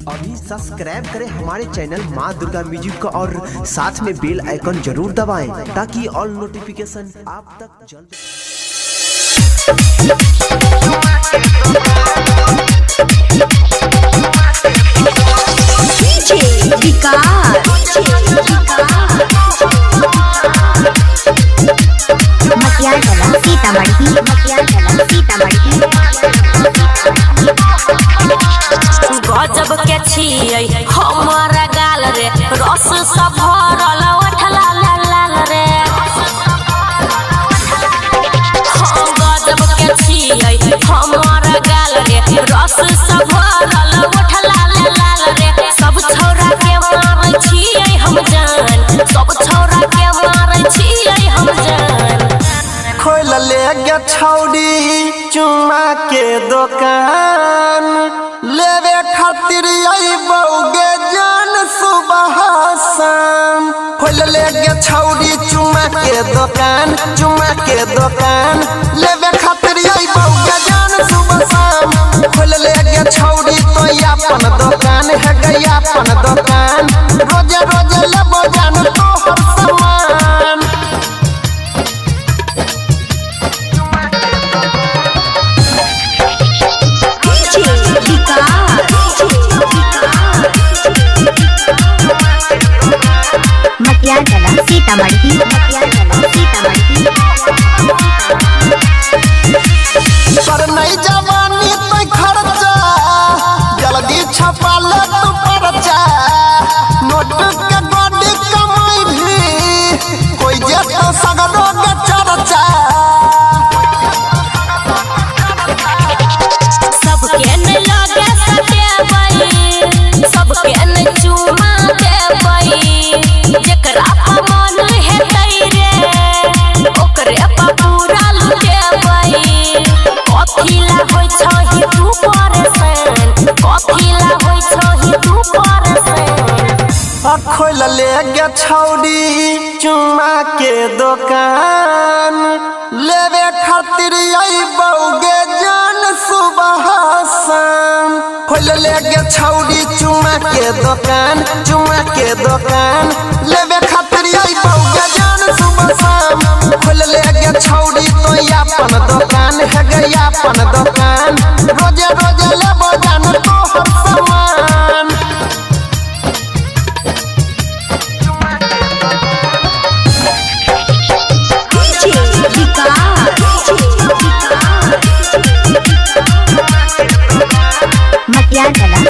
अभी सब्सक्राइब करें हमारे चैनल माँ दुर्गा म्यूजिक को और साथ में बेल आइकन जरूर दबाएं ताकि ऑल नोटिफिकेशन आप तक जल्द। गजब के छियै हमर गाल रे, रस सब भरल ओठला लाल रे। गजब के छियै हमर गाल रे, रस सब भरल ओठला लाल रे। सब छौरा के मारै छियै हम जान, सब छौरा के मारै छियै हम जान। खोल ले गे छौड़ी चुम्मा के दुकान, लेवे खातिर बउगे जान सुबह शाम। खोल ले गे छौड़ी चुम्मा के दुकान, चुम्मा के दुकान, लेवे खातिर बउगे जान सुबह शाम। खोल ले गे छौड़ी तो अपन दुकान है गई अपन दुकान, रोजे रोजे लेबो जान तोहर सामान। सीतामढ़ी पर नहीं जवानी तो खर्चा, जल्दी छपा ले तू पर्चा। नोट के गोडी कमाई भी कोई जेतो सगरो के चर्चा। सबके न लगे सटेबै, सबके न चुमा देबै। जेकरा पर मन हेतै रे ओकरे पर पूरा लुटेबै। कथिला होइ छही तू परेशान, कथिला होइ छही तू परेशान। खोल ले गे छौड़ी चुम्मा के दुकान, लेवे खातिर बउगे जान सुबह शाम। खोल ले गे छौड़ी चुम्मा के दुकान, चुम्मा के दुकान, लेवे खातिर बउगे जान सुबह शाम। खोल ले गे छौड़ी तो अपन दुकान है गई अपन दुकान, रोजे रोजे लेबो जान तोहर सामान।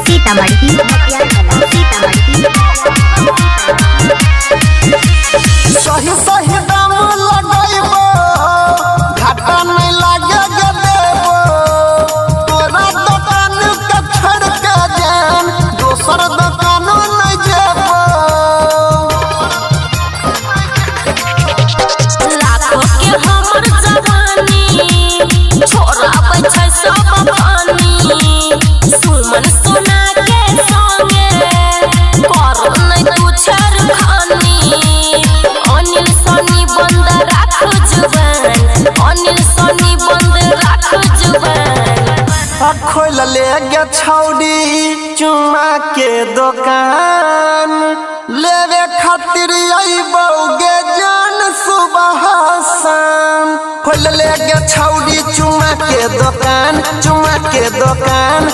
सीतामढ़ी सही सही दाम लगैबो, घाटा नहीं लागे गे देबो। तोरा दुकान के छोड़ के जान दोसर दुकान नहीं जेबो। लाखों के हमर जवानी छोड़ाबै छै सब पानी। सुमन सोना के संगे करो नहीं तू छेड़खानी। अनिल सनी बंद राख जुबान, अनिल सनी बंद राख जुबान। खोल ले गे छौड़ी चुम्मा के दुकान, लेवे खातिर बउगे जान सुबह शाम। खोल ले गे छौड़ी चुम्मा के दुकान, चुम्मा के दुकान,